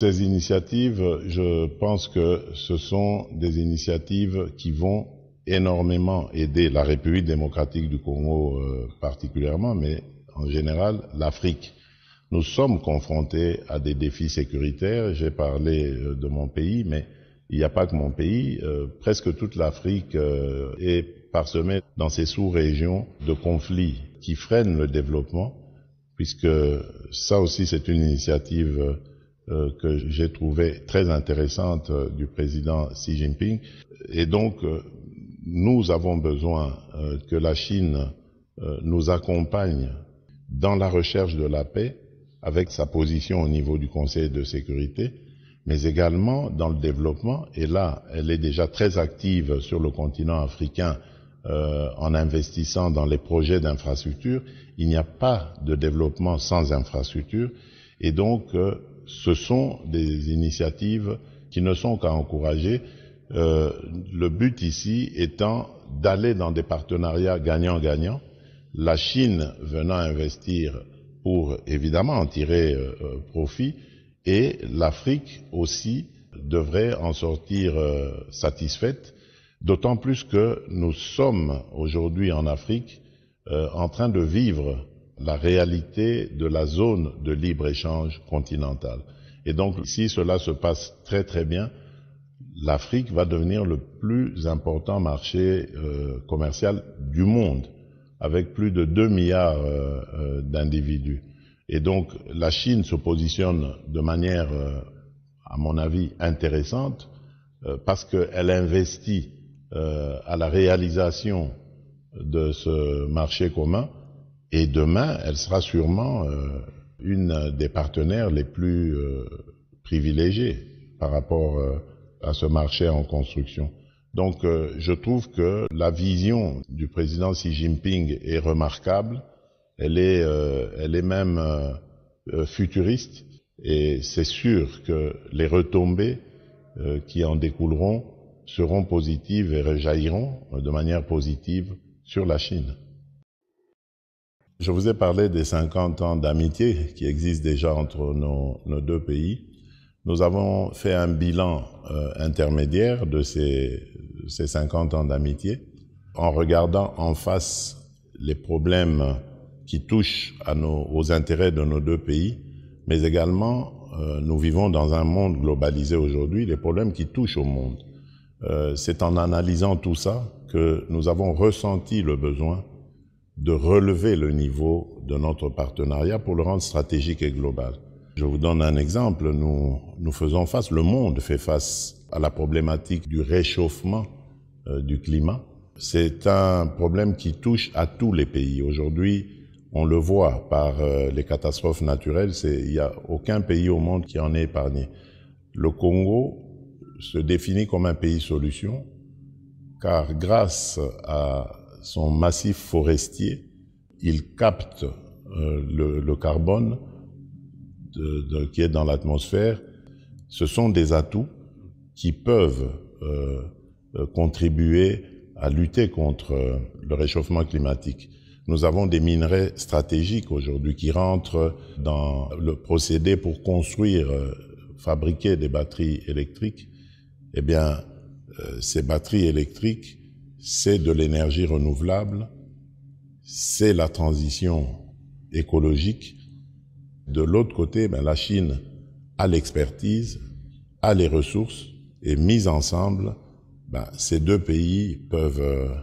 Ces initiatives, je pense que ce sont des initiatives qui vont énormément aider la République démocratique du Congo particulièrement, mais en général l'Afrique. Nous sommes confrontés à des défis sécuritaires. J'ai parlé de mon pays, mais il n'y a pas que mon pays. Presque toute l'Afrique est parsemée dans ces sous-régions de conflits qui freinent le développement, puisque ça aussi c'est une initiative que j'ai trouvée très intéressante du président Xi Jinping. Et donc, nous avons besoin que la Chine nous accompagne dans la recherche de la paix, avec sa position au niveau du Conseil de sécurité, mais également dans le développement. Et là, elle est déjà très active sur le continent africain en investissant dans les projets d'infrastructure. Il n'y a pas de développement sans infrastructure. Et donc, ce sont des initiatives qui ne sont qu'à encourager. Le but ici étant d'aller dans des partenariats gagnant-gagnant. La Chine venant investir pour évidemment en tirer profit, et l'Afrique aussi devrait en sortir satisfaite, d'autant plus que nous sommes aujourd'hui en Afrique en train de vivre la réalité de la zone de libre-échange continentale. Et donc si cela se passe très très bien, l'Afrique va devenir le plus important marché commercial du monde, avec plus de 2 milliards d'individus. Et donc la Chine se positionne de manière, à mon avis, intéressante, parce qu'elle investit à la réalisation de ce marché commun, et demain, elle sera sûrement une des partenaires les plus privilégiés par rapport à ce marché en construction. Donc je trouve que la vision du président Xi Jinping est remarquable, elle est même futuriste, et c'est sûr que les retombées qui en découleront seront positives et rejailliront de manière positive sur la Chine. Je vous ai parlé des 50 ans d'amitié qui existent déjà entre nos deux pays. Nous avons fait un bilan intermédiaire de ces 50 ans d'amitié, en regardant en face les problèmes qui touchent aux intérêts de nos deux pays, mais également nous vivons dans un monde globalisé aujourd'hui, les problèmes qui touchent au monde. C'est en analysant tout ça que nous avons ressenti le besoin de relever le niveau de notre partenariat pour le rendre stratégique et global. Je vous donne un exemple, nous faisons face, le monde fait face à la problématique du réchauffement du climat. C'est un problème qui touche à tous les pays. Aujourd'hui, on le voit par les catastrophes naturelles, il n'y a aucun pays au monde qui en est épargné. Le Congo se définit comme un pays solution, car grâce à son massif forestier, il capte le carbone qui est dans l'atmosphère. Ce sont des atouts qui peuvent contribuer à lutter contre le réchauffement climatique. Nous avons des minerais stratégiques aujourd'hui qui rentrent dans le procédé pour construire, fabriquer des batteries électriques. Eh bien, ces batteries électriques, c'est de l'énergie renouvelable, c'est la transition écologique. De l'autre côté, la Chine a l'expertise, a les ressources, et mis ensemble, ces deux pays peuvent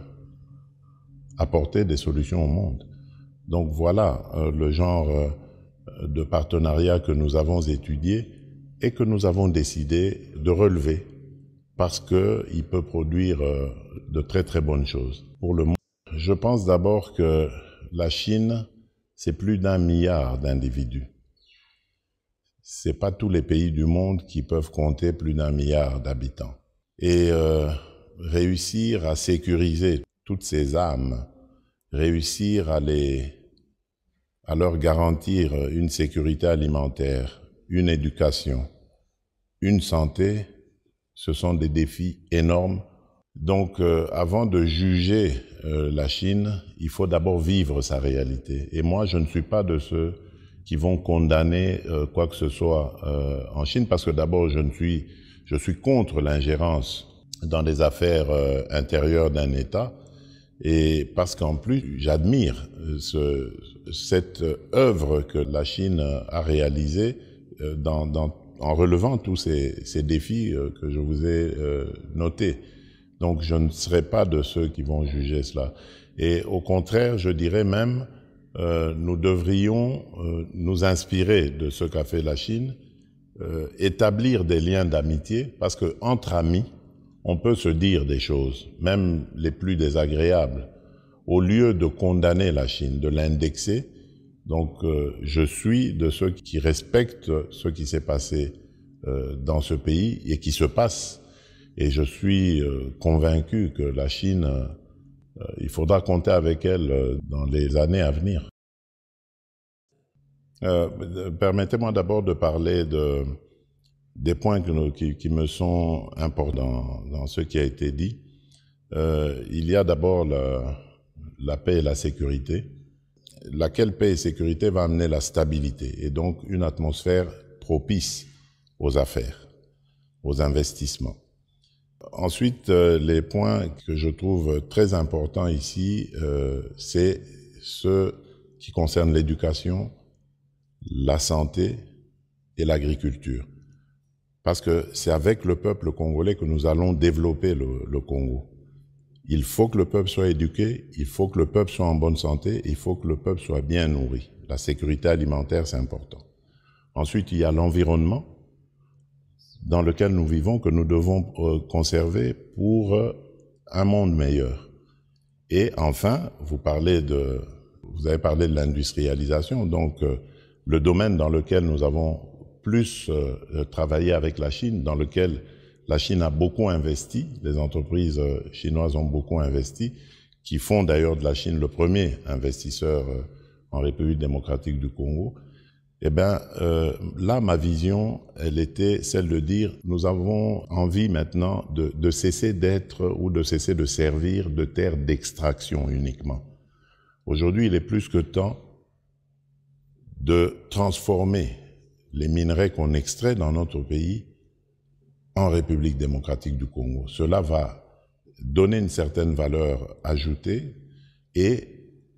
apporter des solutions au monde. Donc voilà le genre de partenariat que nous avons étudié et que nous avons décidé de relever, parce qu'il peut produire de très très bonnes choses pour le monde. Je pense d'abord que la Chine, c'est plus d'1 milliard d'individus. C'est pas tous les pays du monde qui peuvent compter plus d'1 milliard d'habitants. Et réussir à sécuriser toutes ces âmes, réussir à leur garantir une sécurité alimentaire, une éducation, une santé, ce sont des défis énormes. Donc, avant de juger la Chine, il faut d'abord vivre sa réalité. Et moi, je ne suis pas de ceux qui vont condamner quoi que ce soit en Chine, parce que d'abord je suis contre l'ingérence dans les affaires intérieures d'un État, et parce qu'en plus j'admire cette œuvre que la Chine a réalisée en relevant tous ces défis que je vous ai notés. Donc je ne serai pas de ceux qui vont juger cela. Et au contraire, je dirais même, nous devrions nous inspirer de ce qu'a fait la Chine, établir des liens d'amitié, parce que entre amis, on peut se dire des choses, même les plus désagréables, au lieu de condamner la Chine, de l'indexer. Donc je suis de ceux qui respectent ce qui s'est passé dans ce pays et qui se passe. Et je suis convaincu que la Chine, il faudra compter avec elle dans les années à venir. Permettez-moi d'abord de parler des points qui me sont importants dans ce qui a été dit. Il y a d'abord la paix et la sécurité. Laquelle paix et sécurité va amener la stabilité et donc une atmosphère propice aux affaires, aux investissements. Ensuite, les points que je trouve très importants ici, c'est ceux qui concernent l'éducation, la santé et l'agriculture. Parce que c'est avec le peuple congolais que nous allons développer le Congo. Il faut que le peuple soit éduqué, il faut que le peuple soit en bonne santé, il faut que le peuple soit bien nourri. La sécurité alimentaire, c'est important. Ensuite, il y a l'environnement dans lequel nous vivons, que nous devons conserver pour un monde meilleur. Et enfin, vous avez parlé de l'industrialisation, donc le domaine dans lequel nous avons plus travaillé avec la Chine, dans lequel la Chine a beaucoup investi, les entreprises chinoises ont beaucoup investi, qui font d'ailleurs de la Chine le premier investisseur en République démocratique du Congo. Eh bien, là, ma vision, elle était celle de dire, nous avons envie maintenant de cesser d'être ou de cesser de servir de terre d'extraction uniquement. Aujourd'hui, il est plus que temps de transformer les minerais qu'on extrait dans notre pays en République démocratique du Congo. Cela va donner une certaine valeur ajoutée et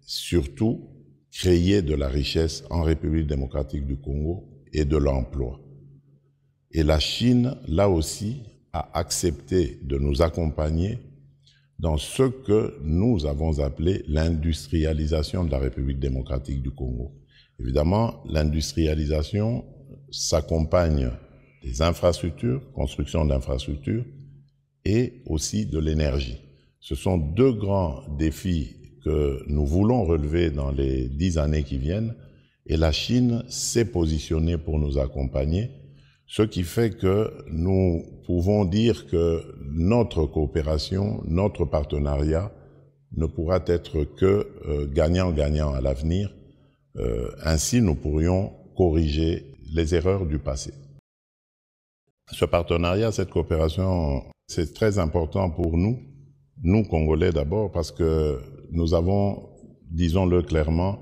surtout créer de la richesse en République démocratique du Congo et de l'emploi. Et la Chine, là aussi, a accepté de nous accompagner dans ce que nous avons appelé l'industrialisation de la République démocratique du Congo. Évidemment, l'industrialisation s'accompagne des infrastructures, construction d'infrastructures, et aussi de l'énergie. Ce sont deux grands défis que nous voulons relever dans les 10 années qui viennent, et la Chine s'est positionnée pour nous accompagner, ce qui fait que nous pouvons dire que notre coopération, notre partenariat ne pourra être que gagnant-gagnant à l'avenir. Ainsi, nous pourrions corriger les erreurs du passé. Ce partenariat, cette coopération, c'est très important pour nous Congolais d'abord, parce que nous avons, disons-le clairement,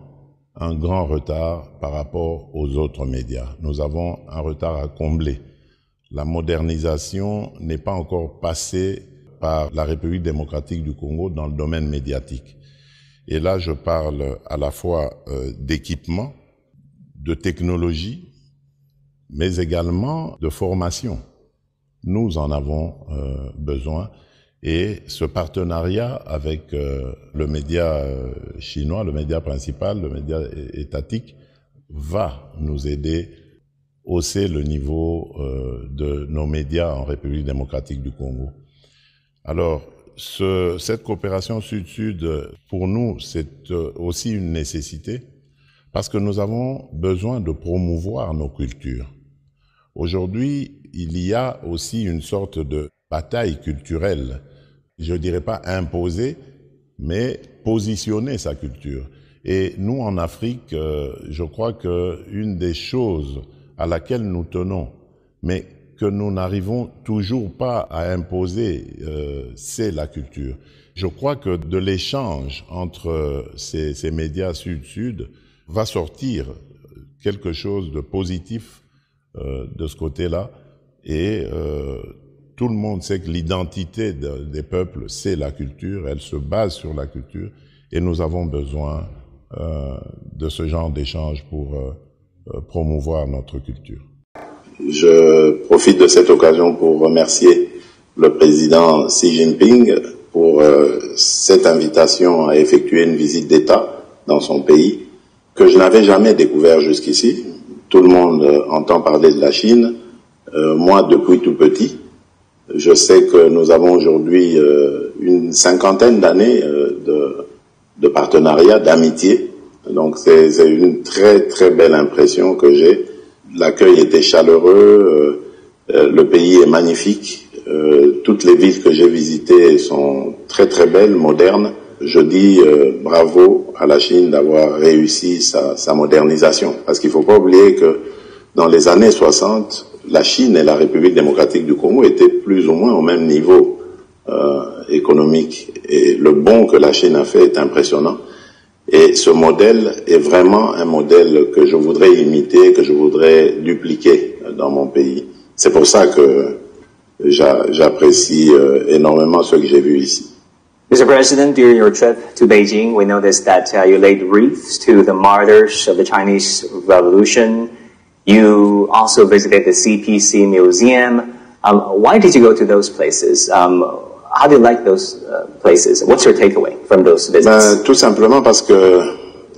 un grand retard par rapport aux autres médias. Nous avons un retard à combler. La modernisation n'est pas encore passée par la République démocratique du Congo dans le domaine médiatique. Et là, je parle à la fois d'équipement, de technologie, mais également de formation. Nous en avons besoin. Et ce partenariat avec le média chinois, le média principal, le média étatique, va nous aider à hausser le niveau de nos médias en République démocratique du Congo. Alors, cette coopération sud-sud, pour nous, c'est aussi une nécessité, parce que nous avons besoin de promouvoir nos cultures. Aujourd'hui, il y a aussi une sorte de bataille culturelle, je ne dirais pas imposer, mais positionner sa culture. Et nous, en Afrique, je crois qu'une des choses à laquelle nous tenons, mais que nous n'arrivons toujours pas à imposer, c'est la culture. Je crois que de l'échange entre ces médias sud-sud va sortir quelque chose de positif de ce côté-là. Et tout le monde sait que l'identité des peuples, c'est la culture, elle se base sur la culture, et nous avons besoin de ce genre d'échange pour promouvoir notre culture. Je profite de cette occasion pour remercier le président Xi Jinping pour cette invitation à effectuer une visite d'État dans son pays que je n'avais jamais découvert jusqu'ici. Tout le monde entend parler de la Chine. Moi, depuis tout petit, je sais que nous avons aujourd'hui une cinquantaine d'années de partenariat, d'amitié. Donc c'est une très très belle impression que j'ai. L'accueil était chaleureux, le pays est magnifique. Toutes les villes que j'ai visitées sont très très belles, modernes. Je dis bravo à la Chine d'avoir réussi sa modernisation. Parce qu'il ne faut pas oublier que dans les années 60, la Chine et la République démocratique du Congo étaient plus ou moins au même niveau économique. Et le bond que la Chine a fait est impressionnant. Et ce modèle est vraiment un modèle que je voudrais imiter, que je voudrais dupliquer dans mon pays. C'est pour ça que j'apprécie énormément ce que j'ai vu ici. Mr. President, during your trip to Beijing, we noticed that you laid wreaths to the martyrs of the Chinese Revolution. You also visited the CPC Museum. Why did you go to those places? How do you like those places? What's your takeaway from those visits? Tout simplement parce que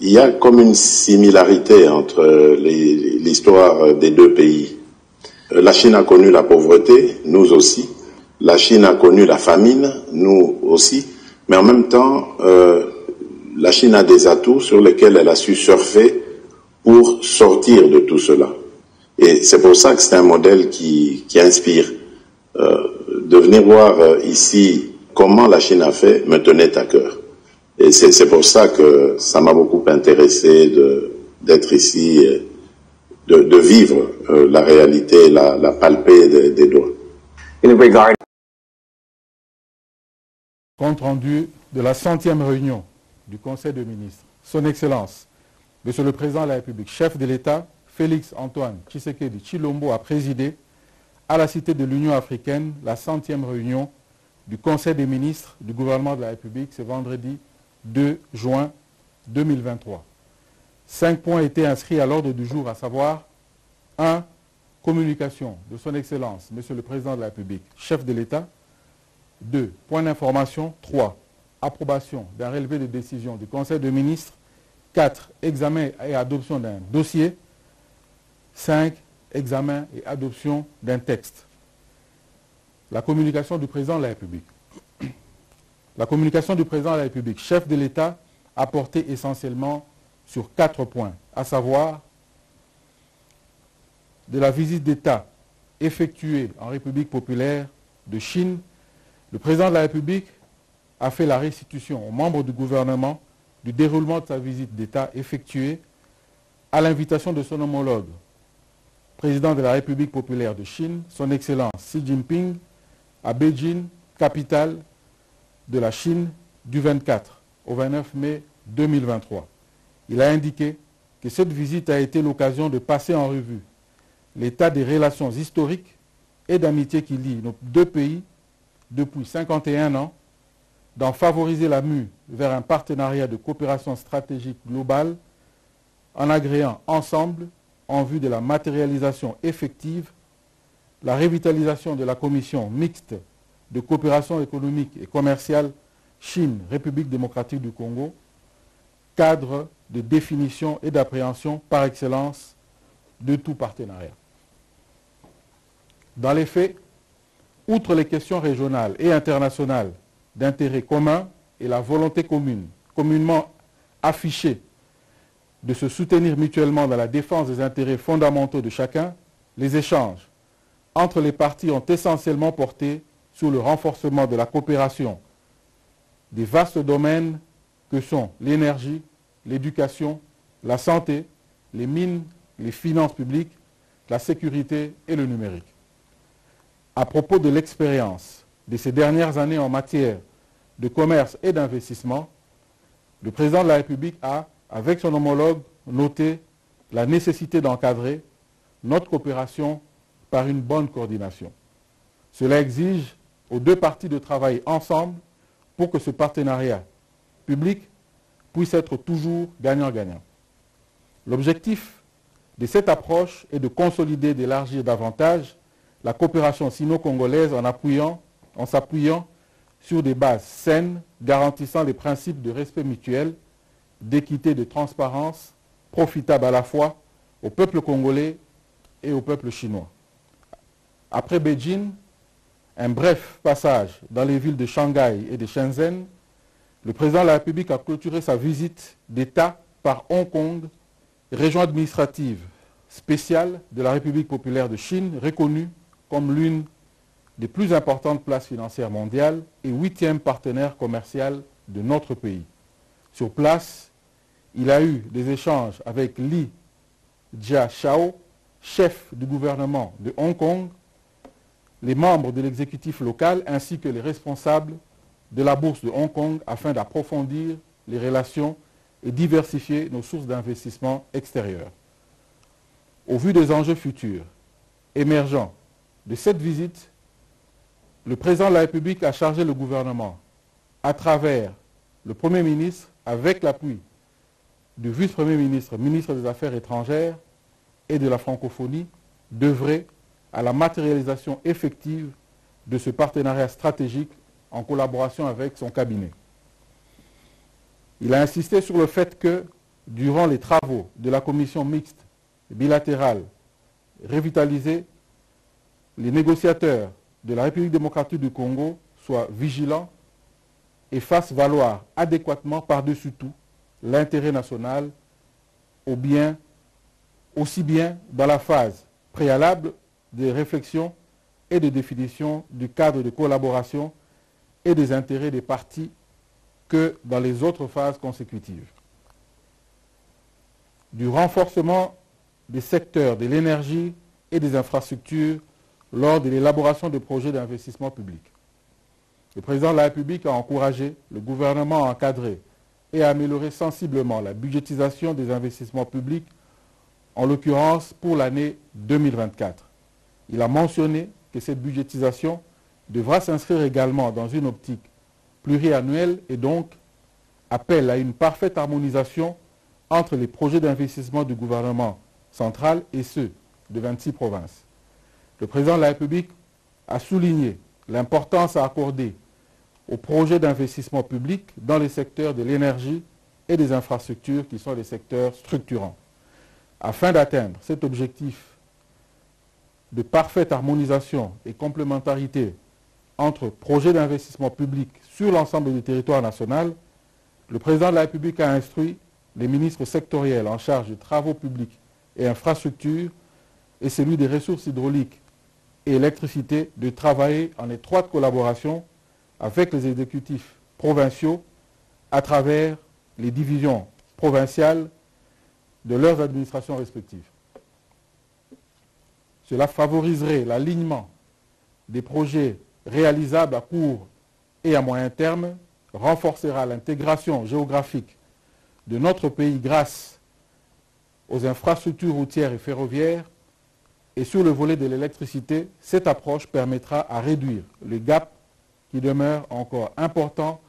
il y a comme une similarité entre l'histoire des deux pays. La Chine a connu la pauvreté, nous aussi. La Chine a connu la famine, nous aussi. Mais en même temps, la Chine a des atouts sur lesquels elle a su surfer pour sortir de tout cela. Et c'est pour ça que c'est un modèle qui inspire. De venir voir ici comment la Chine a fait me tenait à cœur. Et c'est pour ça que ça m'a beaucoup intéressé d'être ici, de vivre la réalité, la palper des doigts. Compte rendu de la 100e réunion du Conseil des ministres. Son Excellence, Monsieur le Président de la République, chef de l'État, Félix Antoine Tshisekedi Tshilombo a présidé à la Cité de l'Union africaine la 100e réunion du Conseil des ministres du gouvernement de la République ce vendredi 2 juin 2023. 5 points étaient inscrits à l'ordre du jour, à savoir 1. Communication de son Excellence, Monsieur le Président de la République, chef de l'État. 2. Point d'information. 3. Approbation d'un relevé de décision du Conseil des ministres. 4. Examen et adoption d'un dossier. 5. Examen et adoption d'un texte. La communication du Président de la République. La communication du Président de la République, chef de l'État, a porté essentiellement sur 4 points, à savoir de la visite d'État effectuée en République populaire de Chine. Le Président de la République a fait la restitution aux membres du gouvernement du déroulement de sa visite d'État effectuée à l'invitation de son homologue, Président de la République populaire de Chine, son Excellence Xi Jinping, à Beijing, capitale de la Chine, du 24 au 29 mai 2023. Il a indiqué que cette visite a été l'occasion de passer en revue l'état des relations historiques et d'amitié qui lient nos deux pays depuis 51 ans, d'en favoriser la mue vers un partenariat de coopération stratégique globale en agréant ensemble en vue de la matérialisation effective, la revitalisation de la commission mixte de coopération économique et commerciale Chine-République démocratique du Congo, cadre de définition et d'appréhension par excellence de tout partenariat. Dans les faits, outre les questions régionales et internationales d'intérêt commun et la volonté communément affichée de se soutenir mutuellement dans la défense des intérêts fondamentaux de chacun, les échanges entre les parties ont essentiellement porté sur le renforcement de la coopération des vastes domaines que sont l'énergie, l'éducation, la santé, les mines, les finances publiques, la sécurité et le numérique. À propos de l'expérience de ces dernières années en matière de commerce et d'investissement, le Président de la République a, avec son homologue, noté la nécessité d'encadrer notre coopération par une bonne coordination. Cela exige aux deux parties de travailler ensemble pour que ce partenariat public puisse être toujours gagnant-gagnant. L'objectif de cette approche est de consolider et d'élargir davantage la coopération sino-congolaise en s'appuyant sur des bases saines garantissant les principes de respect mutuel, d'équité et de transparence profitables à la fois au peuple congolais et au peuple chinois. Après Beijing, un bref passage dans les villes de Shanghai et de Shenzhen, le président de la République a clôturé sa visite d'État par Hong Kong, région administrative spéciale de la République populaire de Chine, reconnue comme l'une des plus importantes places financières mondiales et 8e partenaire commercial de notre pays. Sur place, il a eu des échanges avec Li Jiashao, chef du gouvernement de Hong Kong, les membres de l'exécutif local ainsi que les responsables de la bourse de Hong Kong afin d'approfondir les relations et diversifier nos sources d'investissement extérieurs. Au vu des enjeux futurs émergents de cette visite, le président de la République a chargé le gouvernement, à travers le Premier ministre, avec l'appui du vice-premier ministre, ministre des Affaires étrangères et de la francophonie, d'œuvrer à la matérialisation effective de ce partenariat stratégique en collaboration avec son cabinet. Il a insisté sur le fait que, durant les travaux de la commission mixte bilatérale revitalisée, les négociateurs de la République démocratique du Congo soient vigilants et fassent valoir adéquatement par-dessus tout l'intérêt national aussi bien dans la phase préalable des réflexions et de définition du cadre de collaboration et des intérêts des parties que dans les autres phases consécutives. Du renforcement des secteurs de l'énergie et des infrastructures lors de l'élaboration de projets d'investissement public. Le président de la République a encouragé le gouvernement à encadrer et à améliorer sensiblement la budgétisation des investissements publics, en l'occurrence pour l'année 2024. Il a mentionné que cette budgétisation devra s'inscrire également dans une optique pluriannuelle et donc appelle à une parfaite harmonisation entre les projets d'investissement du gouvernement central et ceux de 26 provinces. Le président de la République a souligné l'importance à accorder aux projets d'investissement public dans les secteurs de l'énergie et des infrastructures qui sont les secteurs structurants. Afin d'atteindre cet objectif de parfaite harmonisation et complémentarité entre projets d'investissement public sur l'ensemble du territoire national, le président de la République a instruit les ministres sectoriels en charge des travaux publics et infrastructures et celui des ressources hydrauliques et électricité de travailler en étroite collaboration avec les exécutifs provinciaux à travers les divisions provinciales de leurs administrations respectives. Cela favoriserait l'alignement des projets réalisables à court et à moyen terme, renforcera l'intégration géographique de notre pays grâce aux infrastructures routières et ferroviaires, et sur le volet de l'électricité, cette approche permettra à réduire le gap qui demeure encore important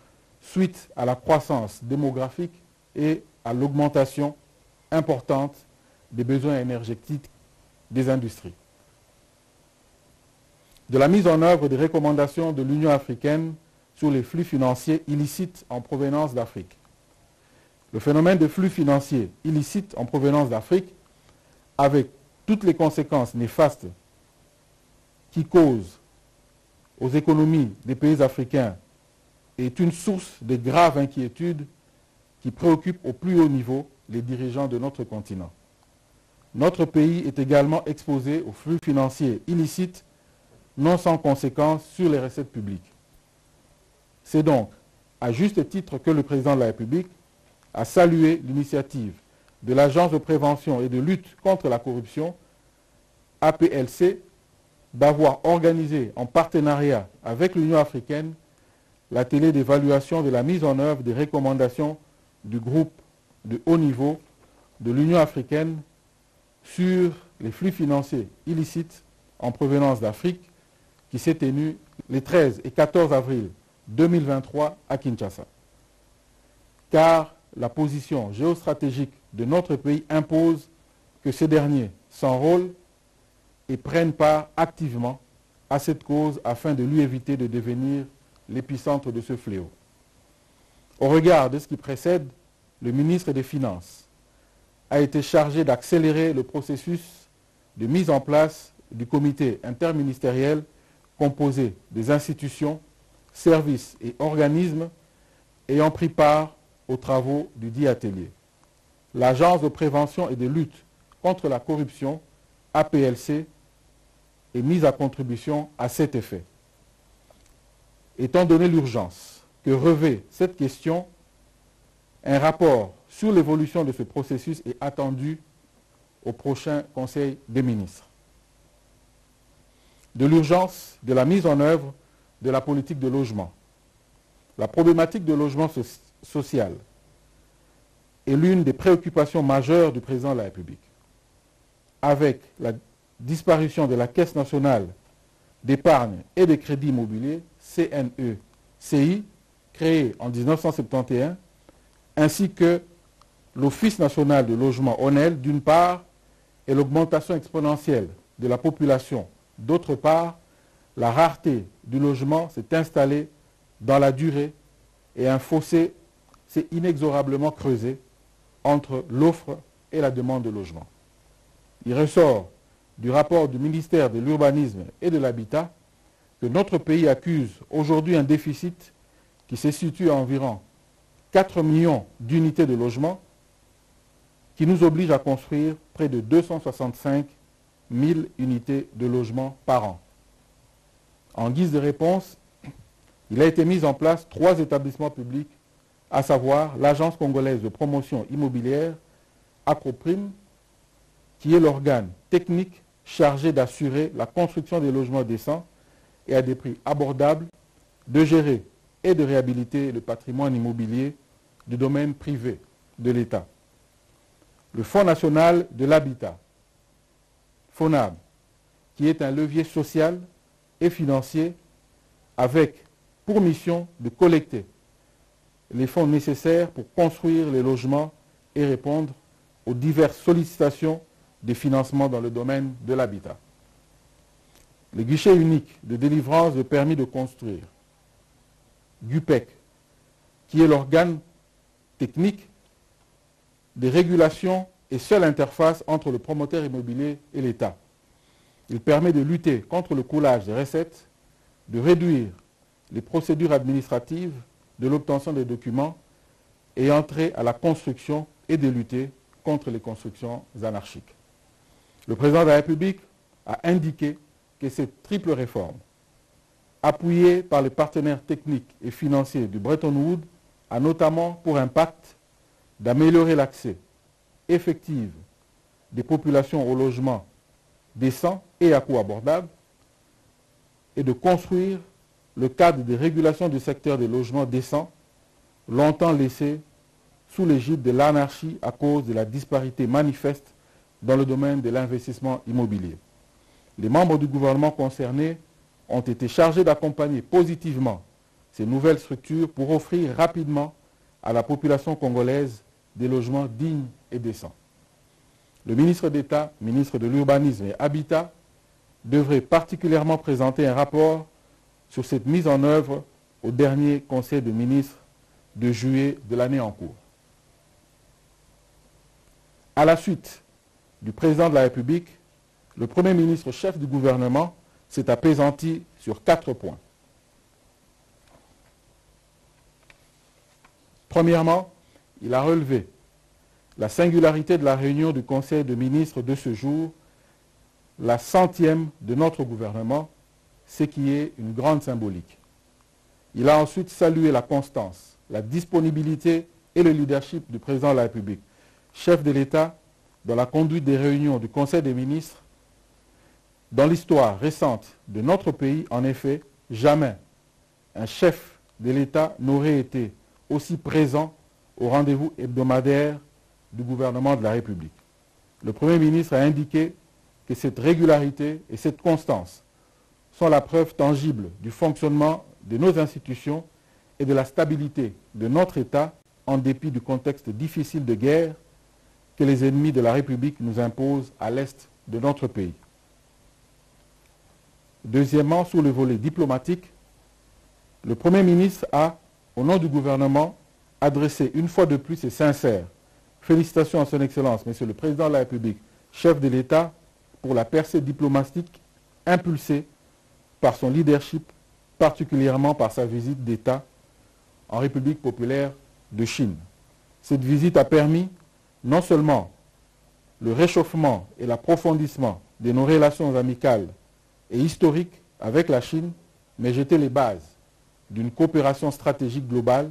suite à la croissance démographique et à l'augmentation importante des besoins énergétiques des industries. De la mise en œuvre des recommandations de l'Union africaine sur les flux financiers illicites en provenance d'Afrique. Le phénomène de flux financiers illicites en provenance d'Afrique, avec toutes les conséquences néfastes qui causent aux économies des pays africains, est une source de graves inquiétudes qui préoccupent au plus haut niveau les dirigeants de notre continent. Notre pays est également exposé aux flux financiers illicites non sans conséquences sur les recettes publiques. C'est donc à juste titre que le président de la République a salué l'initiative de l'Agence de prévention et de lutte contre la corruption, APLC, d'avoir organisé en partenariat avec l'Union africaine l'atelier d'évaluation de la mise en œuvre des recommandations du groupe de haut niveau de l'Union africaine sur les flux financiers illicites en provenance d'Afrique qui s'est tenue les 13 et 14 avril 2023 à Kinshasa. Car la position géostratégique de notre pays impose que ces derniers s'enrôlent et prennent part activement à cette cause afin de lui éviter de devenir l'épicentre de ce fléau. Au regard de ce qui précède, le ministre des Finances a été chargé d'accélérer le processus de mise en place du comité interministériel composé des institutions, services et organismes ayant pris part aux travaux du dit atelier. L'Agence de prévention et de lutte contre la corruption, APLC, est mise à contribution à cet effet. Étant donné l'urgence que revêt cette question, un rapport sur l'évolution de ce processus est attendu au prochain Conseil des ministres. De l'urgence de la mise en œuvre de la politique de logement. La problématique de logement social est l'une des préoccupations majeures du président de la République. Avec la disparition de la Caisse nationale d'épargne et de crédit immobilier, CNE-CI, créée en 1971, ainsi que l'Office national de logement ONEL, d'une part, et l'augmentation exponentielle de la population, d'autre part, la rareté du logement s'est installée dans la durée et un fossé s'est inexorablement creusé entre l'offre et la demande de logement. Il ressort du rapport du ministère de l'Urbanisme et de l'Habitat que notre pays accuse aujourd'hui un déficit qui se situe à environ 4 millions d'unités de logement, qui nous oblige à construire près de 265 000 unités de logement par an. En guise de réponse, il a été mis en place 3 établissements publics, à savoir l'Agence congolaise de promotion immobilière, ACROPRIM, qui est l'organe technique chargé d'assurer la construction des logements décents et à des prix abordables, de gérer et de réhabiliter le patrimoine immobilier du domaine privé de l'État. Le Fonds national de l'habitat, FONHAB, qui est un levier social et financier avec pour mission de collecter les fonds nécessaires pour construire les logements et répondre aux diverses sollicitations de financement dans le domaine de l'habitat. Le guichet unique de délivrance de permis de construire, GUPEC, qui est l'organe technique des régulations et seule interface entre le promoteur immobilier et l'État. Il permet de lutter contre le coulage des recettes, de réduire les procédures administratives de l'obtention des documents et entrer à la construction et de lutter contre les constructions anarchiques. Le président de la République a indiqué que cette triple réforme, appuyée par les partenaires techniques et financiers du Bretton Woods, a notamment pour impact d'améliorer l'accès effectif des populations au logement décent et à coût abordable et de construire le cadre de régulation du secteur des logements décents, longtemps laissé sous l'égide de l'anarchie à cause de la disparité manifeste dans le domaine de l'investissement immobilier. Les membres du gouvernement concernés ont été chargés d'accompagner positivement ces nouvelles structures pour offrir rapidement à la population congolaise des logements dignes et décents. Le ministre d'État, ministre de l'Urbanisme et Habitat, devrait particulièrement présenter un rapport sur cette mise en œuvre au dernier Conseil des ministres de juillet de l'année en cours. À la suite du président de la République, le Premier ministre chef du gouvernement s'est appesanti sur 4 points. Premièrement, il a relevé la singularité de la réunion du Conseil des ministres de ce jour, la 100e de notre gouvernement, ce qui est une grande symbolique. Il a ensuite salué la constance, la disponibilité et le leadership du président de la République, chef de l'État, dans la conduite des réunions du Conseil des ministres. Dans l'histoire récente de notre pays, en effet, jamais un chef de l'État n'aurait été aussi présent au rendez-vous hebdomadaire du gouvernement de la République. le Premier ministre a indiqué que cette régularité et cette constance sont la preuve tangible du fonctionnement de nos institutions et de la stabilité de notre État en dépit du contexte difficile de guerre que les ennemis de la République nous imposent à l'est de notre pays. Deuxièmement, sur le volet diplomatique, le Premier ministre a, au nom du gouvernement, adressé une fois de plus ses sincères félicitations à son Excellence, Monsieur le Président de la République, chef de l'État, pour la percée diplomatique impulsée par son leadership, particulièrement par sa visite d'État en République populaire de Chine. Cette visite a permis non seulement le réchauffement et l'approfondissement de nos relations amicales et historiques avec la Chine, mais jeté les bases d'une coopération stratégique globale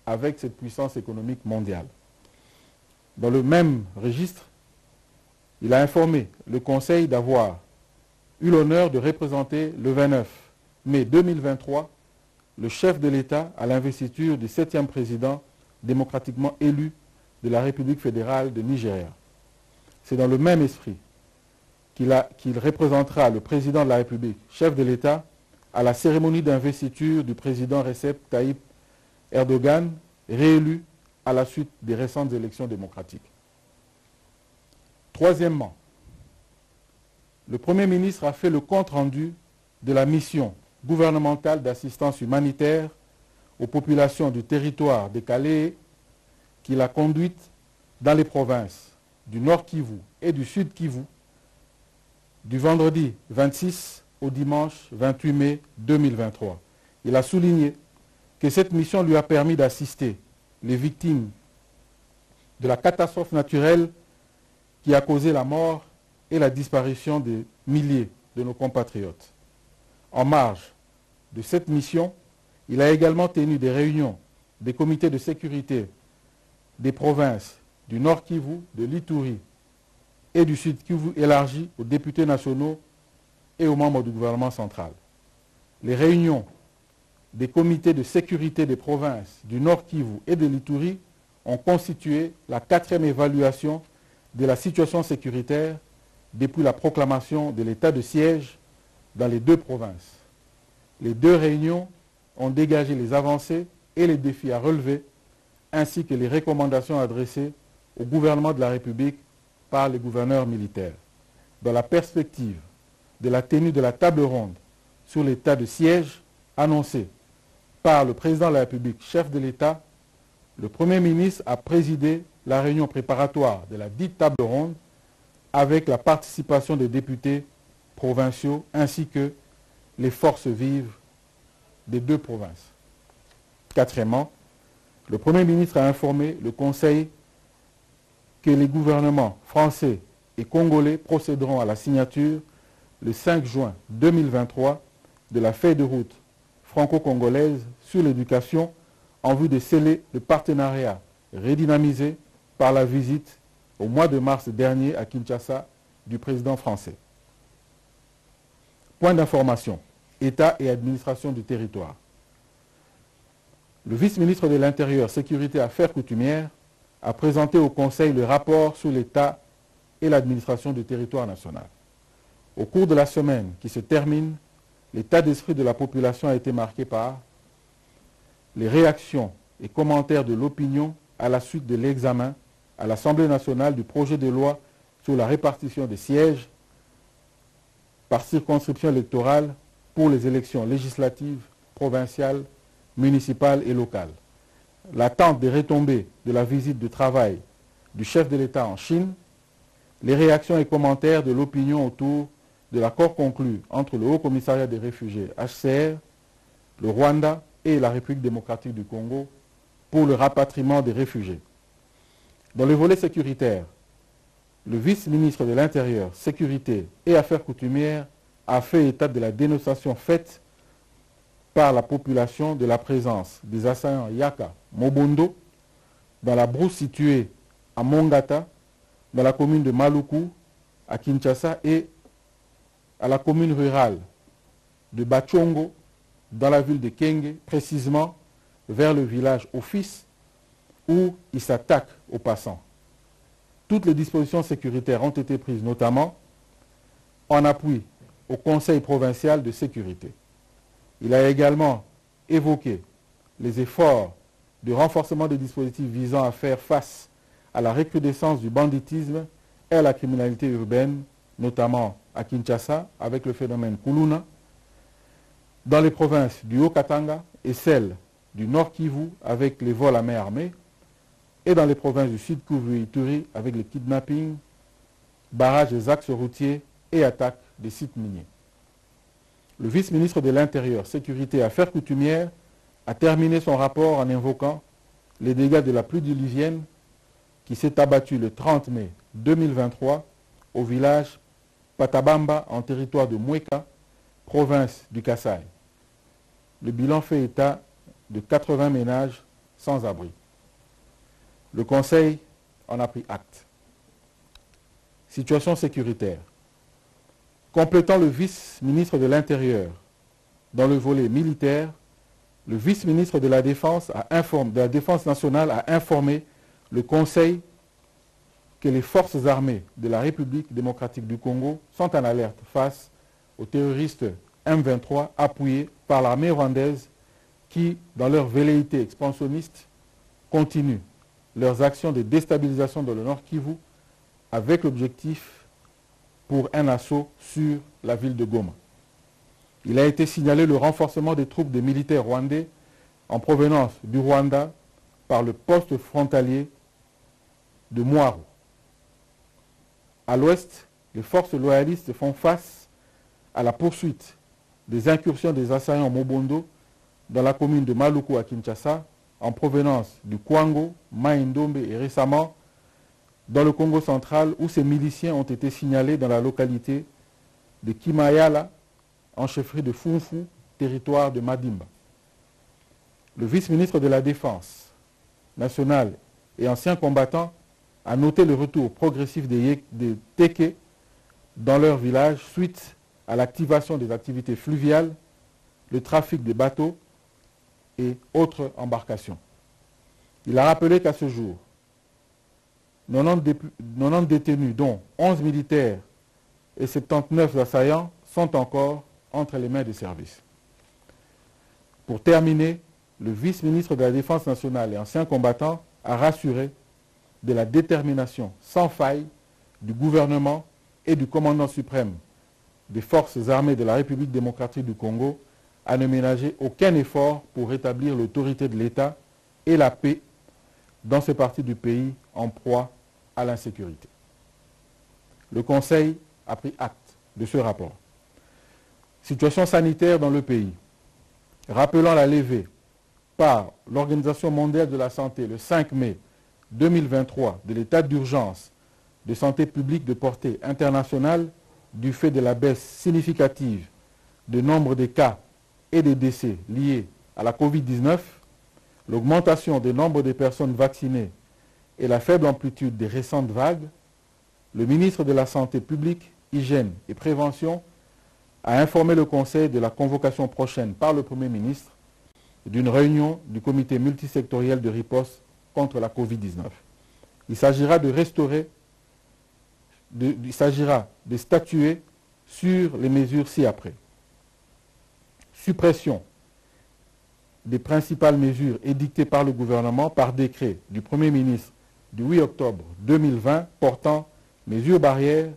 avec cette puissance économique mondiale. Dans le même registre, il a informé le Conseil d'avoir eu l'honneur de représenter le 29 mai 2023 le chef de l'État à l'investiture du 7e président démocratiquement élu de la République fédérale de Nigeria. C'est dans le même esprit qu'il représentera le président de la République, chef de l'État, à la cérémonie d'investiture du président Recep Tayyip Erdogan, réélu à la suite des récentes élections démocratiques. Troisièmement, le Premier ministre a fait le compte-rendu de la mission gouvernementale d'assistance humanitaire aux populations du territoire de Calais qu'il a conduite dans les provinces du Nord Kivu et du Sud Kivu du vendredi 26 au dimanche 28 mai 2023. Il a souligné que cette mission lui a permis d'assister les victimes de la catastrophe naturelle qui a causé la mort et la disparition de milliers de nos compatriotes. En marge de cette mission, il a également tenu des réunions des comités de sécurité des provinces du Nord Kivu, de l'Ituri et du Sud Kivu élargies aux députés nationaux et aux membres du gouvernement central. Les réunions des comités de sécurité des provinces du Nord Kivu et de l'Ituri ont constitué la 4e évaluation de la situation sécuritaire depuis la proclamation de l'état de siège dans les 2 provinces. Les 2 réunions ont dégagé les avancées et les défis à relever, ainsi que les recommandations adressées au gouvernement de la République par les gouverneurs militaires. Dans la perspective de la tenue de la table ronde sur l'état de siège annoncé par le président de la République, chef de l'État, le Premier ministre a présidé la réunion préparatoire de la dite table ronde avec la participation des députés provinciaux ainsi que les forces vives des 2 provinces. Quatrièmement, le Premier ministre a informé le Conseil que les gouvernements français et congolais procéderont à la signature le 5 juin 2023 de la feuille de route franco-congolaise sur l'éducation en vue de sceller le partenariat redynamisé par la visite au mois de mars dernier à Kinshasa du président français. Point d'information, État et administration du territoire. Le vice-ministre de l'Intérieur, Sécurité et Affaires coutumières a présenté au Conseil le rapport sur l'État et l'administration du territoire national. Au cours de la semaine qui se termine, l'état d'esprit de la population a été marqué par les réactions et commentaires de l'opinion à la suite de l'examen à l'Assemblée nationale du projet de loi sur la répartition des sièges par circonscription électorale pour les élections législatives, provinciales, municipales et locales. L'attente des retombées de la visite de travail du chef de l'État en Chine, les réactions et commentaires de l'opinion autour de l'accord conclu entre le Haut Commissariat des réfugiés HCR, le Rwanda et la République démocratique du Congo pour le rapatriement des réfugiés. Dans le volet sécuritaire, le vice-ministre de l'Intérieur, Sécurité et Affaires coutumières a fait état de la dénonciation faite par la population de la présence des assaillants Yaka Mobondo dans la brousse située à Mongata, dans la commune de Maluku, à Kinshasa, et à la commune rurale de Bachongo, dans la ville de Kenge, précisément vers le village Office, où ils s'attaquent aux passants. toutes les dispositions sécuritaires ont été prises, notamment en appui au Conseil provincial de sécurité. Il a également évoqué les efforts de renforcement des dispositifs visant à faire face à la recrudescence du banditisme et à la criminalité urbaine, notamment à Kinshasa, avec le phénomène Kuluna, dans les provinces du Haut-Katanga et celles du Nord Kivu, avec les vols à main armée, et dans les provinces du Sud Kivu et Ituri, avec les kidnappings, barrages des axes routiers et attaques des sites miniers. Le vice-ministre de l'Intérieur, Sécurité et Affaires coutumières a terminé son rapport en invoquant les dégâts de la pluie diluvienne qui s'est abattue le 30 mai 2023 au village Patabamba en territoire de Moueka, province du Kasaï. Le bilan fait état de 80 ménages sans abri. Le Conseil en a pris acte. Situation sécuritaire. Complétant le vice-ministre de l'Intérieur dans le volet militaire, le vice-ministre de la Défense nationale a informé le Conseil que les forces armées de la République démocratique du Congo sont en alerte face aux terroristes M23 appuyés par l'armée rwandaise qui, dans leur velléité expansionniste, continuent leurs actions de déstabilisation dans le Nord Kivu avec l'objectif pour un assaut sur la ville de Goma. Il a été signalé le renforcement des troupes des militaires rwandais en provenance du Rwanda par le poste frontalier de Mwaru. À l'ouest, les forces loyalistes font face à la poursuite des incursions des assaillants Mobondo dans la commune de Maluku à Kinshasa en provenance du Kwango, Maïndombe et récemment dans le Congo central où ces miliciens ont été signalés dans la localité de Kimayala en chefferie de Funfu, territoire de Madimba. Le vice-ministre de la Défense nationale et ancien combattant a noté le retour progressif des Teke dans leur village suite à l'activation des activités fluviales, le trafic des bateaux et autres embarcations. Il a rappelé qu'à ce jour, 90 détenus, dont 11 militaires et 79 assaillants, sont encore entre les mains des services. Pour terminer, le vice-ministre de la Défense nationale et ancien combattant a rassuré de la détermination sans faille du gouvernement et du commandant suprême des forces armées de la République démocratique du Congo à ne ménager aucun effort pour rétablir l'autorité de l'État et la paix dans ces parties du pays en proie à l'insécurité. Le Conseil a pris acte de ce rapport. Situation sanitaire dans le pays. Rappelant la levée par l'Organisation mondiale de la santé le 5 mai 2023 de l'état d'urgence de santé publique de portée internationale du fait de la baisse significative du nombre de cas et des décès liés à la Covid-19, l'augmentation du nombre de personnes vaccinées et la faible amplitude des récentes vagues, le ministre de la Santé publique, Hygiène et Prévention a informé le Conseil de la convocation prochaine par le Premier ministre d'une réunion du comité multisectoriel de riposte contre la Covid-19. Il s'agira de statuer sur les mesures ci-après. Suppression des principales mesures édictées par le gouvernement par décret du Premier ministre du 8 octobre 2020 portant mesures barrières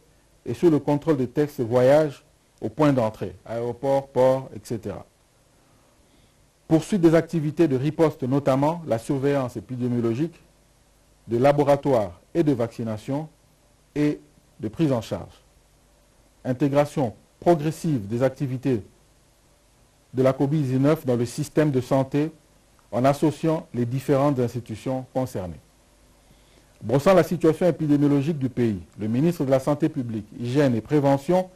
et sous le contrôle des textes voyages au point d'entrée, aéroports, ports, etc. Poursuite des activités de riposte, notamment la surveillance épidémiologique, de laboratoires et de vaccination et de prise en charge. Intégration progressive des activités de la Covid-19 dans le système de santé en associant les différentes institutions concernées. Brossant la situation épidémiologique du pays, le ministre de la Santé publique, Hygiène et Prévention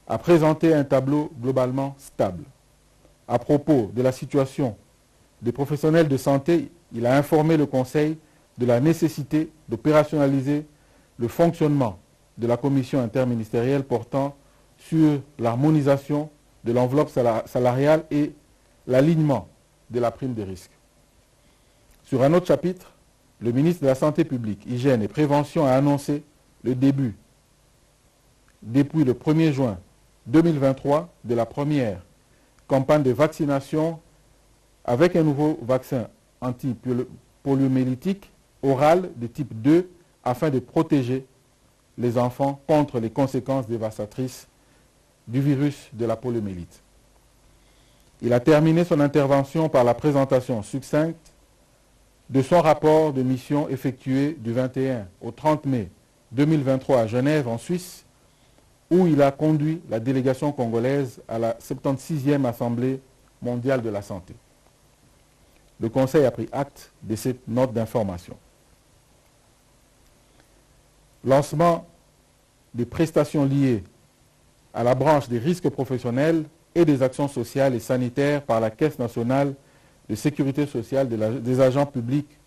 a présenté un tableau globalement stable. À propos de la situation des professionnels de santé, il a informé le Conseil de la nécessité d'opérationnaliser le fonctionnement de la commission interministérielle portant sur l'harmonisation de l'enveloppe salariale et l'alignement de la prime des risques. Sur un autre chapitre, le ministre de la Santé publique, Hygiène et Prévention a annoncé le début, depuis le 1er juin 2023, de la première campagne de vaccination avec un nouveau vaccin anti-poliomyélitique oral de type 2 afin de protéger les enfants contre les conséquences dévastatrices du virus de la poliomyélite. Il a terminé son intervention par la présentation succincte de son rapport de mission effectué du 21 au 30 mai 2023 à Genève, en Suisse, où il a conduit la délégation congolaise à la 76e Assemblée mondiale de la santé. Le Conseil a pris acte de cette note d'information. Lancement des prestations liées à la branche des risques professionnels et des actions sociales et sanitaires par la Caisse nationale de sécurité sociale des agents publics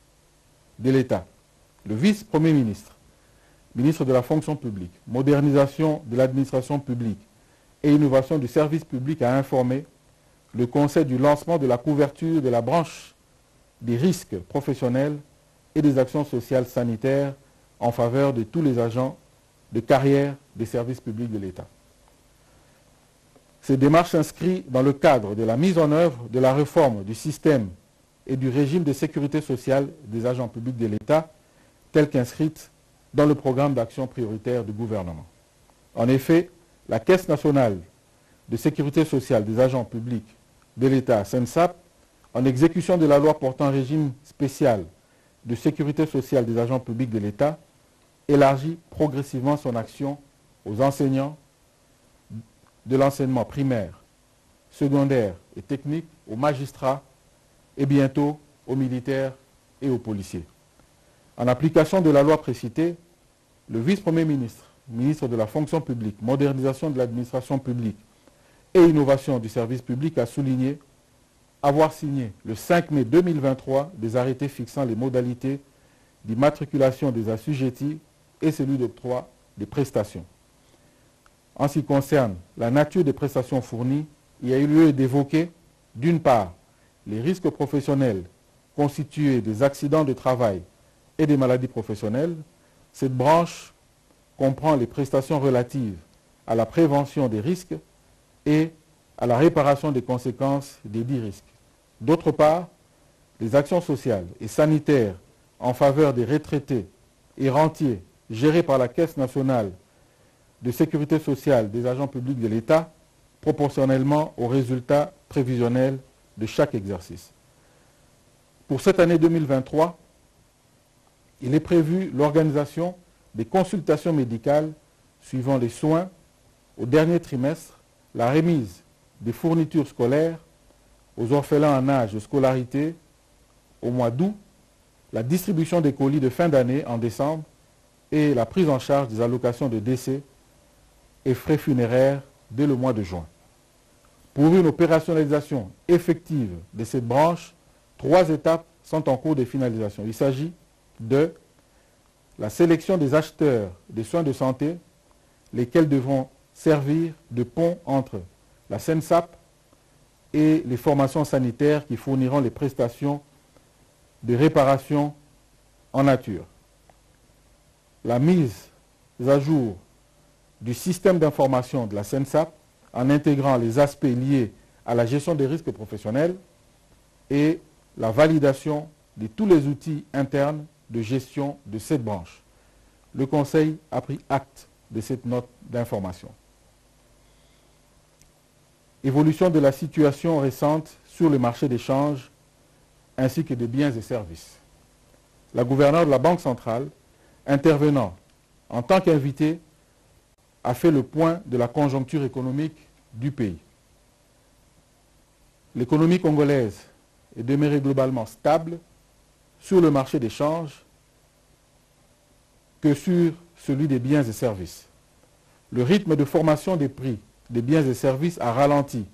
de l'État. Le vice-premier ministre, ministre de la fonction publique, modernisation de l'administration publique et innovation du service public a informé le Conseil du lancement de la couverture de la branche des risques professionnels et des actions sociales sanitaires en faveur de tous les agents de carrière des services publics de l'État. Ces démarches s'inscrivent dans le cadre de la mise en œuvre de la réforme du système et du régime de sécurité sociale des agents publics de l'État, telle qu'inscrite dans le programme d'action prioritaire du gouvernement. En effet, la Caisse nationale de sécurité sociale des agents publics de l'État, CENSAP, en exécution de la loi portant un régime spécial de sécurité sociale des agents publics de l'État, élargit progressivement son action aux enseignants de l'enseignement primaire, secondaire et technique, aux magistrats et bientôt aux militaires et aux policiers. En application de la loi précitée, le vice-premier ministre, ministre de la fonction publique, modernisation de l'administration publique et innovation du service public a souligné avoir signé le 5 mai 2023 des arrêtés fixant les modalités d'immatriculation des assujettis et celui d'octroi des prestations. En ce qui concerne la nature des prestations fournies, il y a eu lieu d'évoquer, d'une part, les risques professionnels constitués des accidents de travail et des maladies professionnelles. Cette branche comprend les prestations relatives à la prévention des risques et à la réparation des conséquences des dits risques. D'autre part, les actions sociales et sanitaires en faveur des retraités et rentiers gérées par la Caisse nationale de sécurité sociale des agents publics de l'État, proportionnellement aux résultats prévisionnels de chaque exercice. Pour cette année 2023, il est prévu l'organisation des consultations médicales suivant les soins au dernier trimestre, la remise des fournitures scolaires aux orphelins en âge de scolarité au mois d'août, la distribution des colis de fin d'année en décembre et la prise en charge des allocations de décès et frais funéraires dès le mois de juin. Pour une opérationnalisation effective de cette branche, 3 étapes sont en cours de finalisation. Il s'agit de la sélection des acheteurs des soins de santé, lesquels devront servir de pont entre la CENSAP et les formations sanitaires qui fourniront les prestations de réparation en nature. La mise à jour du système d'information de la CENSAP en intégrant les aspects liés à la gestion des risques professionnels et la validation de tous les outils internes de gestion de cette branche. Le Conseil a pris acte de cette note d'information. Évolution de la situation récente sur le marché des changes ainsi que des biens et services. La gouverneure de la Banque centrale, intervenant en tant qu'invité, a fait le point de la conjoncture économique du pays. L'économie congolaise est demeurée globalement stable sur le marché des changes que sur celui des biens et services. Le rythme de formation des prix des biens et services a ralenti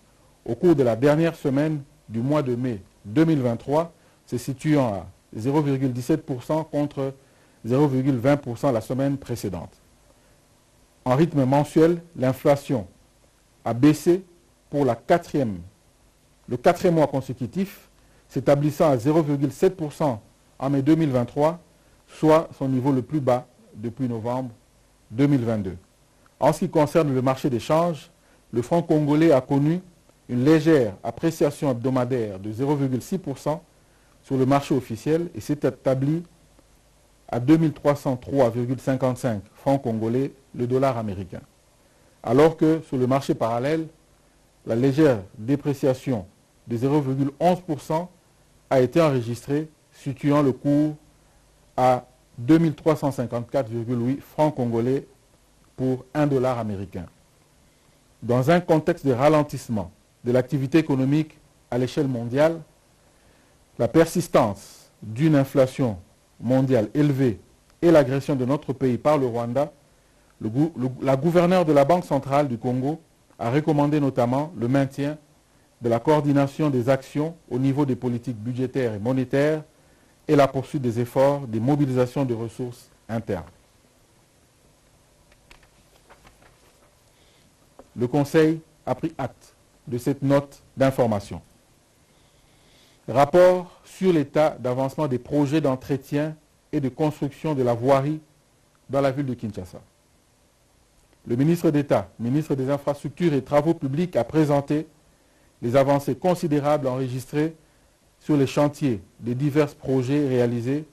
au cours de la dernière semaine du mois de mai 2023, se situant à 0,17% contre 0,20% la semaine précédente. En rythme mensuel, l'inflation a baissé pour le quatrième mois consécutif, s'établissant à 0,7% en mai 2023 soit son niveau le plus bas depuis novembre 2022. En ce qui concerne le marché des changes, le franc congolais a connu une légère appréciation hebdomadaire de 0,6% sur le marché officiel et s'est établi à 2303,55 francs congolais le dollar américain. Alors que sur le marché parallèle, la légère dépréciation de 0,11% a été enregistrée, situant le cours à 2354,8 francs congolais pour 1 dollar américain. Dans un contexte de ralentissement de l'activité économique à l'échelle mondiale, la persistance d'une inflation mondiale élevée et l'agression de notre pays par le Rwanda, la gouverneure de la Banque centrale du Congo a recommandé notamment le maintien de la coordination des actions au niveau des politiques budgétaires et monétaires et la poursuite des efforts de mobilisation de ressources internes. Le Conseil a pris acte de cette note d'information. Rapport sur l'état d'avancement des projets d'entretien et de construction de la voirie dans la ville de Kinshasa. Le ministre d'État, ministre des Infrastructures et Travaux publics, a présenté les avancées considérables enregistrées sur les chantiers des divers projets réalisés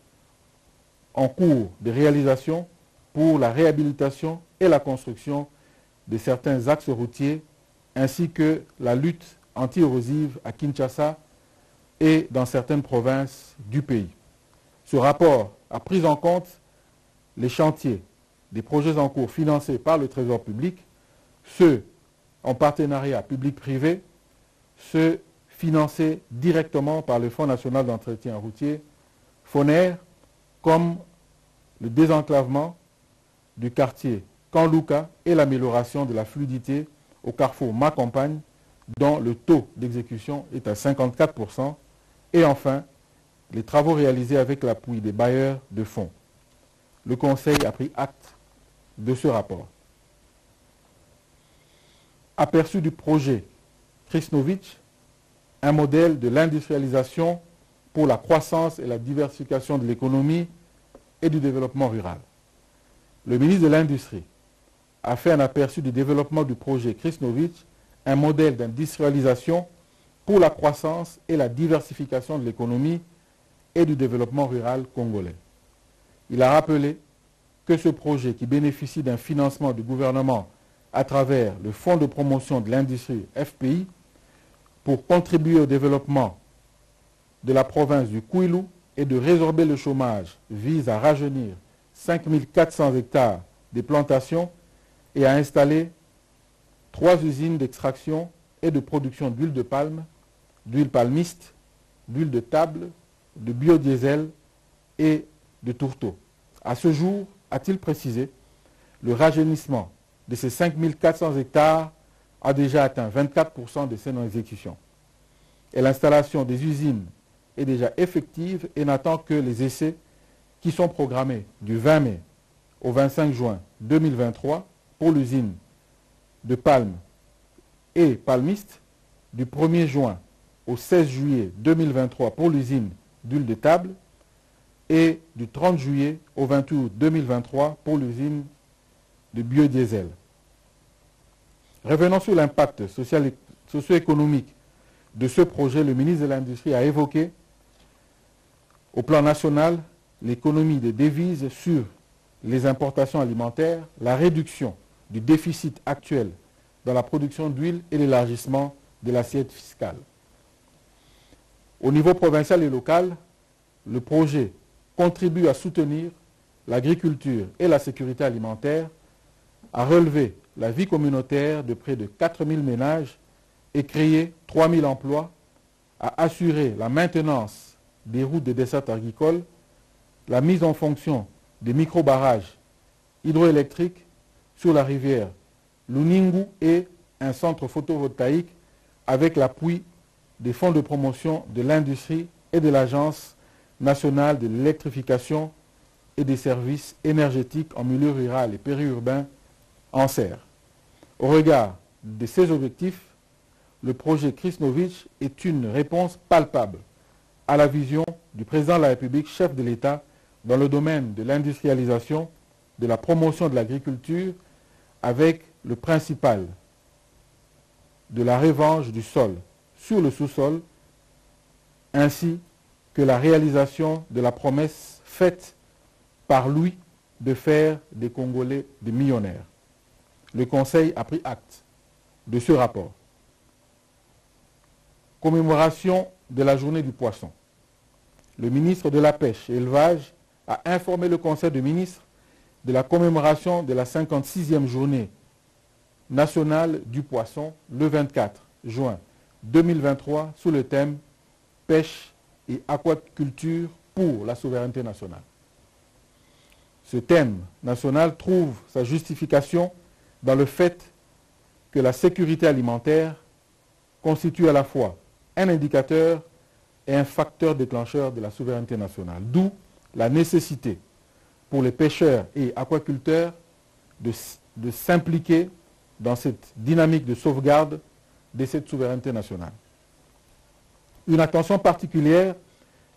en cours de réalisation pour la réhabilitation et la construction de certains axes routiers, ainsi que la lutte anti-érosive à Kinshasa et dans certaines provinces du pays. Ce rapport a pris en compte les chantiers des projets en cours financés par le Trésor public, ceux en partenariat public-privé, ceux financés directement par le Fonds national d'entretien routier, FONER, comme le désenclavement du quartier Kanluka et l'amélioration de la fluidité au carrefour Ma-Campagne, dont le taux d'exécution est à 54%, et enfin, les travaux réalisés avec l'appui des bailleurs de fonds. Le Conseil a pris acte de ce rapport. Aperçu du projet Krisnovich, un modèle de l'industrialisation pour la croissance et la diversification de l'économie et du développement rural. Le ministre de l'Industrie a fait un aperçu du développement du projet Krisnovich, un modèle d'industrialisation pour la croissance et la diversification de l'économie et du développement rural congolais. Il a rappelé que ce projet, qui bénéficie d'un financement du gouvernement à travers le Fonds de promotion de l'industrie FPI, pour contribuer au développement de la province du Kwilu et de résorber le chômage, vise à rajeunir 5400 hectares de plantations et à installer 3 usines d'extraction et de production d'huile de palme, d'huile palmiste, d'huile de table, de biodiesel et de tourteau. À ce jour, a-t-il précisé, le rajeunissement de ces 5400 hectares a déjà atteint 24% de ces non-exécutions. Et l'installation des usines est déjà effective et n'attend que les essais qui sont programmés du 20 mai au 25 juin 2023 pour l'usine de palme et palmiste, du 1er juin au 16 juillet 2023 pour l'usine d'huile de table et du 30 juillet au 28 août 2023 pour l'usine de biodiesel. Revenons sur l'impact socio-économique de ce projet. Le ministre de l'Industrie a évoqué au plan national l'économie des devises sur les importations alimentaires, la réduction du déficit actuel dans la production d'huile et l'élargissement de l'assiette fiscale. Au niveau provincial et local, le projet contribue à soutenir l'agriculture et la sécurité alimentaire, à relever la vie communautaire de près de 4000 ménages et créer 3000 emplois, à assurer la maintenance des routes de desserte agricole, la mise en fonction des micro-barrages hydroélectriques sur la rivière Luningu et un centre photovoltaïque avec l'appui des fonds de promotion de l'industrie et de l'Agence nationale de l'électrification et des services énergétiques en milieu rural et périurbain, ANSER. Au regard de ces objectifs, le projet Krisnovich est une réponse palpable à la vision du président de la République, chef de l'État, dans le domaine de l'industrialisation, de la promotion de l'agriculture, avec le principal de la revanche du sol sur le sous-sol, ainsi que la réalisation de la promesse faite par lui de faire des Congolais des millionnaires. Le Conseil a pris acte de ce rapport. Commémoration de la journée du poisson. Le ministre de la Pêche et l'Élevage a informé le Conseil des ministres de la commémoration de la 56e journée nationale du poisson le 24 juin 2023 sous le thème « Pêche et aquaculture pour la souveraineté nationale ». Ce thème national trouve sa justification dans le fait que la sécurité alimentaire constitue à la fois un indicateur et un facteur déclencheur de la souveraineté nationale, d'où la nécessité pour les pêcheurs et aquaculteurs de s'impliquer dans cette dynamique de sauvegarde de cette souveraineté nationale. Une attention particulière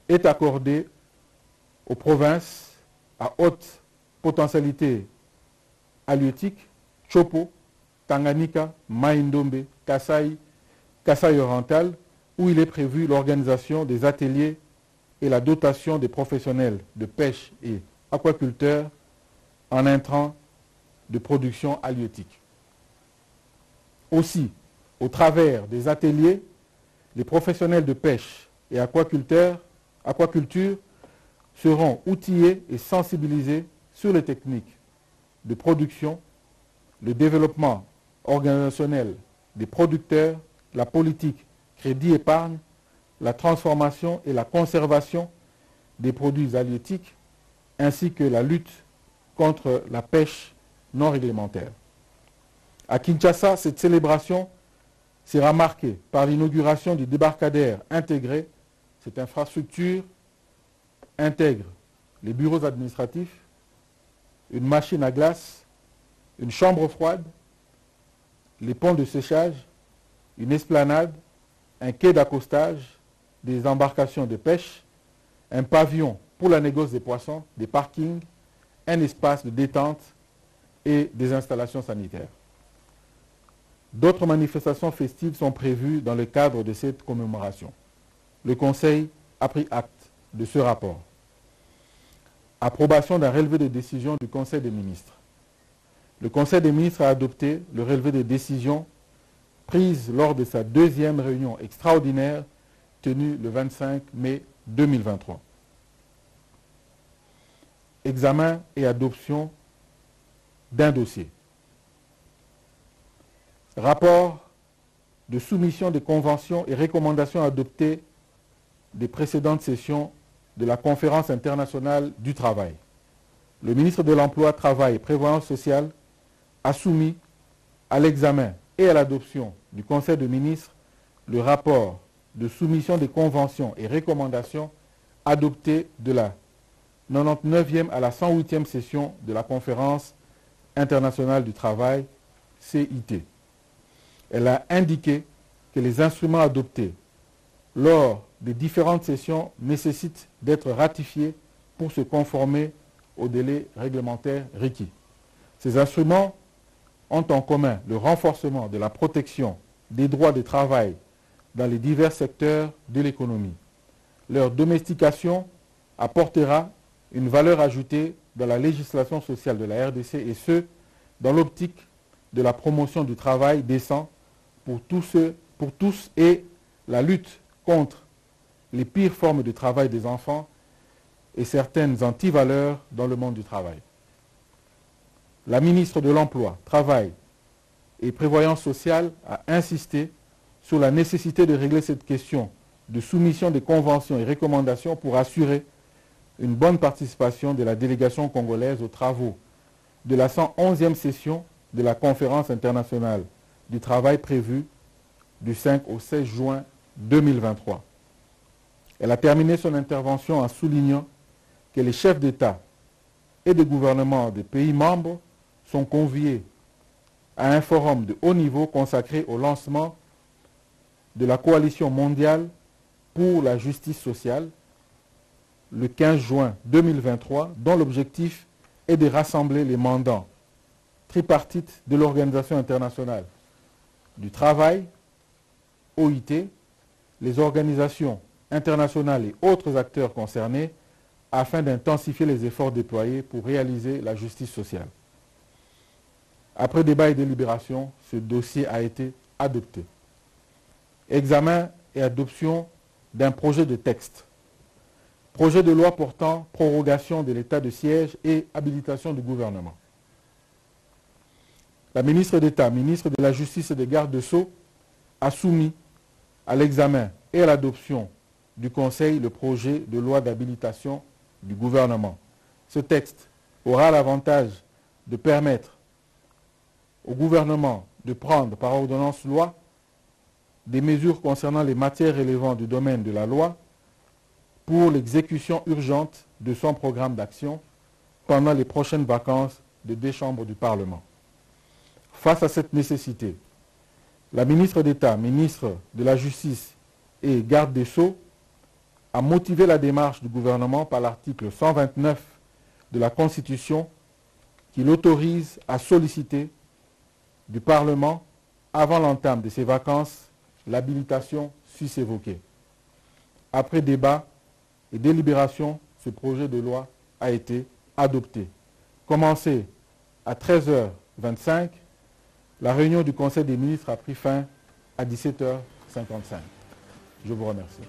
est accordée aux provinces à haute potentialité halieutique, Chopo, Tanganyika, Mai-Ndombe, Kasai oriental, où il est prévu l'organisation des ateliers et la dotation des professionnels de pêche et aquaculteurs en intrants de production halieutique. Aussi, au travers des ateliers, les professionnels de pêche et aquaculture seront outillés et sensibilisés sur les techniques de production, le développement organisationnel des producteurs, la politique crédit-épargne, la transformation et la conservation des produits halieutiques, ainsi que la lutte contre la pêche non réglementaire. À Kinshasa, cette célébration sera marquée par l'inauguration du débarcadère intégré. Cette infrastructure intègre les bureaux administratifs, une machine à glace, une chambre froide, les ponts de séchage, une esplanade, un quai d'accostage, des embarcations de pêche, un pavillon pour la négoce des poissons, des parkings, un espace de détente et des installations sanitaires. D'autres manifestations festives sont prévues dans le cadre de cette commémoration. Le Conseil a pris acte de ce rapport. Approbation d'un relevé de décision du Conseil des ministres. Le Conseil des ministres a adopté le relevé de décision prise lors de sa deuxième réunion extraordinaire tenue le 25 mai 2023. Examen et adoption d'un dossier. Rapport de soumission des conventions et recommandations adoptées des précédentes sessions de la Conférence internationale du travail. Le ministre de l'Emploi, Travail et Prévoyance sociale a soumis à l'examen et à l'adoption du Conseil des ministres le rapport de soumission des conventions et recommandations adoptées de la 99e à la 108e session de la Conférence internationale du travail, CIT. Elle a indiqué que les instruments adoptés lors des différentes sessions nécessitent d'être ratifiés pour se conformer aux délais réglementaires requis. Ces instruments ont en commun le renforcement de la protection des droits de travail dans les divers secteurs de l'économie. Leur domestication apportera une valeur ajoutée dans la législation sociale de la RDC et ce, dans l'optique de la promotion du travail décent pour tous et la lutte contre les pires formes de travail des enfants et certaines antivaleurs dans le monde du travail. La ministre de l'Emploi, Travail et Prévoyance sociale a insisté sur la nécessité de régler cette question de soumission des conventions et recommandations pour assurer une bonne participation de la délégation congolaise aux travaux de la 111e session de la Conférence internationale du travail prévue du 5 au 16 juin 2023. Elle a terminé son intervention en soulignant que les chefs d'État et de gouvernement des pays membres sont conviés à un forum de haut niveau consacré au lancement de la coalition mondiale pour la justice sociale le 15 juin 2023, dont l'objectif est de rassembler les mandants tripartites de l'Organisation internationale du travail, OIT, les organisations internationales et autres acteurs concernés afin d'intensifier les efforts déployés pour réaliser la justice sociale. Après débat et délibération, ce dossier a été adopté. Examen et adoption d'un projet de texte. Projet de loi portant prorogation de l'état de siège et habilitation du gouvernement. La ministre d'État, ministre de la Justice et des Gardes Sceaux, a soumis à l'examen et à l'adoption du Conseil le projet de loi d'habilitation du gouvernement. Ce texte aura l'avantage de permettre au gouvernement de prendre par ordonnance-loi des mesures concernant les matières relevant du domaine de la loi pour l'exécution urgente de son programme d'action pendant les prochaines vacances des deux chambres du Parlement. Face à cette nécessité, la ministre d'État, ministre de la Justice et garde des Sceaux a motivé la démarche du gouvernement par l'article 129 de la Constitution qui l'autorise à solliciter du Parlement, avant l'entame de ses vacances, l'habilitation sus-évoquée. Après débat et délibération, ce projet de loi a été adopté. Commencé à 13h25, la réunion du Conseil des ministres a pris fin à 17h55. Je vous remercie.